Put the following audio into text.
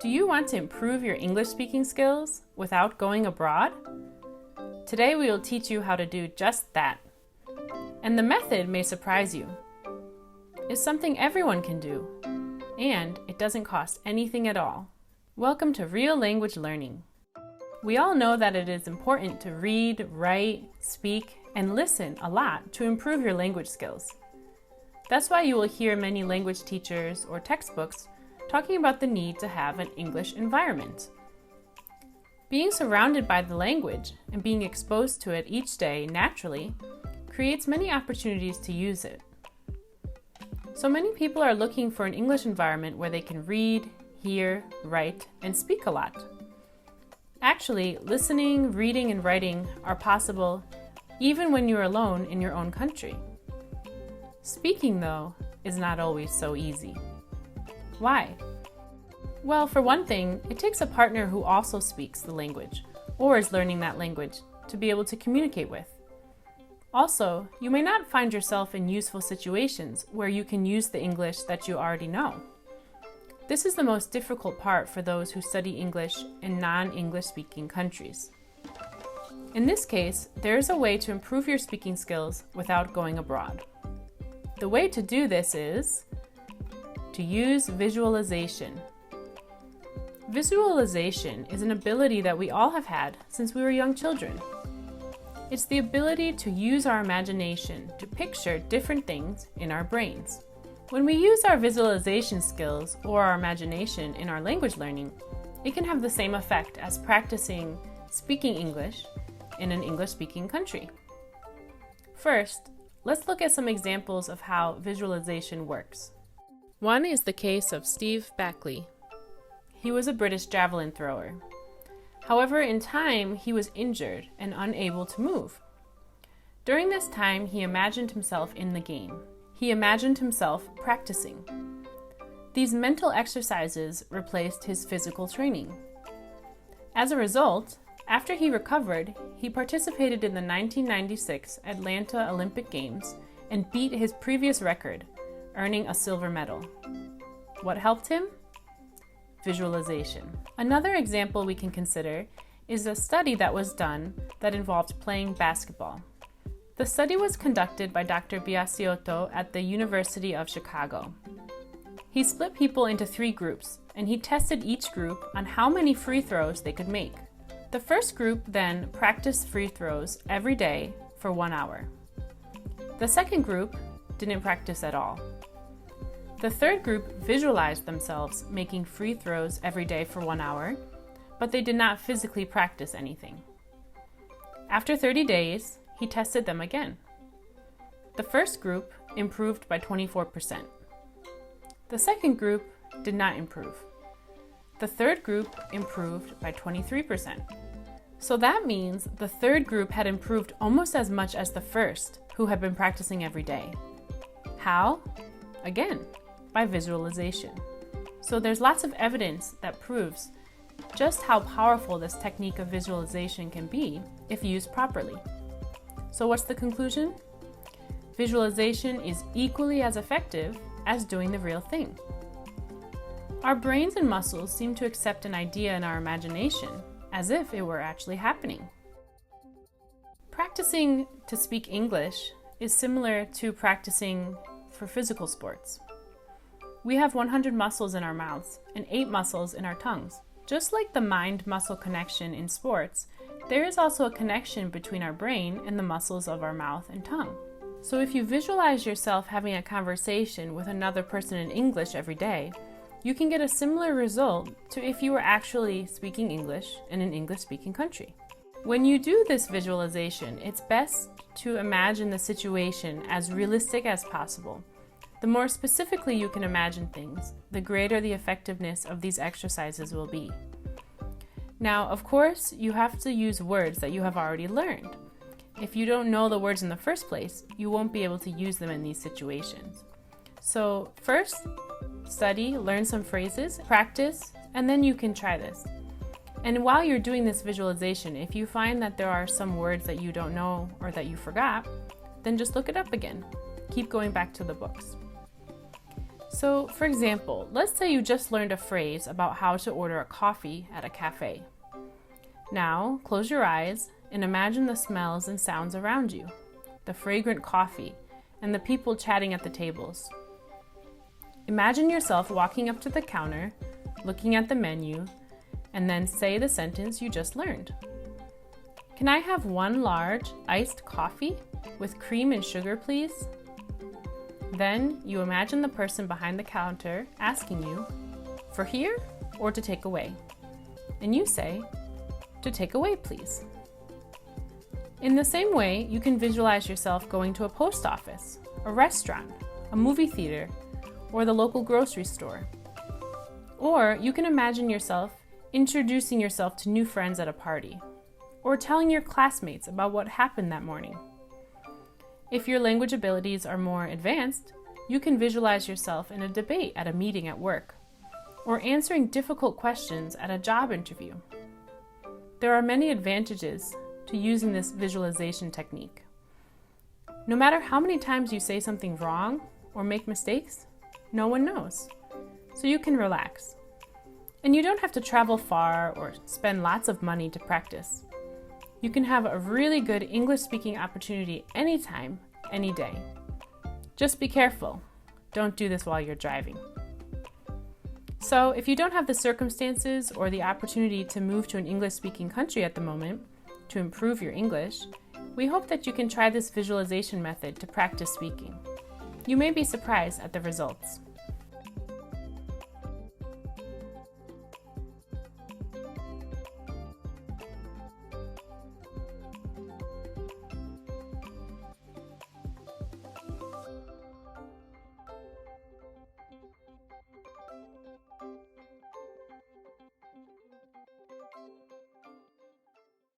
Do you want to improve your English speaking skills without going abroad? Today we will teach you how to do just that. And the method may surprise you. It's something everyone can do, and it doesn't cost anything at all. Welcome to Real Language Learning. We all know that it is important to read, write, speak, and listen a lot to improve your language skills. That's why you will hear many language teachers or textbooks talking about the need to have an English environment. Being surrounded by the language and being exposed to it each day naturally creates many opportunities to use it. So many people are looking for an English environment where they can read, hear, write, and speak a lot. Actually, listening, reading, and writing are possible even when you're alone in your own country. Speaking, though, is not always so easy. Why? Well, for one thing, it takes a partner who also speaks the language or is learning that language to be able to communicate with. Also, you may not find yourself in useful situations where you can use the English that you already know. This is the most difficult part for those who study English in non-English speaking countries. In this case, there is a way to improve your speaking skills without going abroad. The way to do this is to use visualization. Visualization is an ability that we all have had since we were young children. It's the ability to use our imagination to picture different things in our brains. When we use our visualization skills or our imagination in our language learning, it can have the same effect as practicing speaking English in an English-speaking country. First, let's look at some examples of how visualization works. One is the case of Steve Backley. He was a British javelin thrower. However, in time, he was injured and unable to move. During this time, he imagined himself in the game. He imagined himself practicing. These mental exercises replaced his physical training. As a result, after he recovered, he participated in the 1996 Atlanta Olympic Games and beat his previous record, earning a silver medal. What helped him? Visualization. Another example we can consider is a study that was done that involved playing basketball. The study was conducted by Dr. Biasiotto at the University of Chicago. He split people into 3 groups, and he tested each group on how many free throws they could make. The first group then practiced free throws every day for 1 hour. The second group didn't practice at all. The third group visualized themselves making free throws every day for 1 hour, but they did not physically practice anything. After 30 days, he tested them again. The first group improved by 24%. The second group did not improve. The third group improved by 23%. So that means the third group had improved almost as much as the first, who had been practicing every day. How? Again, by visualization. So there's lots of evidence that proves just how powerful this technique of visualization can be if used properly. So what's the conclusion? Visualization is equally as effective as doing the real thing. Our brains and muscles seem to accept an idea in our imagination as if it were actually happening. Practicing to speak English is similar to practicing for physical sports. We have 100 muscles in our mouths and 8 muscles in our tongues. Just like the mind-muscle connection in sports, there is also a connection between our brain and the muscles of our mouth and tongue. So if you visualize yourself having a conversation with another person in English every day, you can get a similar result to if you were actually speaking English in an English-speaking country. When you do this visualization, it's best to imagine the situation as realistic as possible. The more specifically you can imagine things, the greater the effectiveness of these exercises will be. Now, of course, you have to use words that you have already learned. If you don't know the words in the first place, you won't be able to use them in these situations. So first, study, learn some phrases, practice, and then you can try this. And while you're doing this visualization, if you find that there are some words that you don't know or that you forgot, then just look it up again. Keep going back to the books. So, for example, let's say you just learned a phrase about how to order a coffee at a cafe. Now, close your eyes and imagine the smells and sounds around you, the fragrant coffee, and the people chatting at the tables. Imagine yourself walking up to the counter, looking at the menu, and then say the sentence you just learned. Can I have one large iced coffee with cream and sugar, please? Then you imagine the person behind the counter asking you, for here or to take away? And you say, to take away, please. In the same way, you can visualize yourself going to a post office, a restaurant, a movie theater, or the local grocery store. Or you can imagine yourself introducing yourself to new friends at a party, or telling your classmates about what happened that morning. If your language abilities are more advanced, you can visualize yourself in a debate at a meeting at work, or answering difficult questions at a job interview. There are many advantages to using this visualization technique. No matter how many times you say something wrong or make mistakes, no one knows, so you can relax. And you don't have to travel far or spend lots of money to practice. You can have a really good English speaking opportunity anytime, any day. Just be careful. Don't do this while you're driving. So if you don't have the circumstances or the opportunity to move to an English speaking country at the moment to improve your English, we hope that you can try this visualization method to practice speaking. You may be surprised at the results.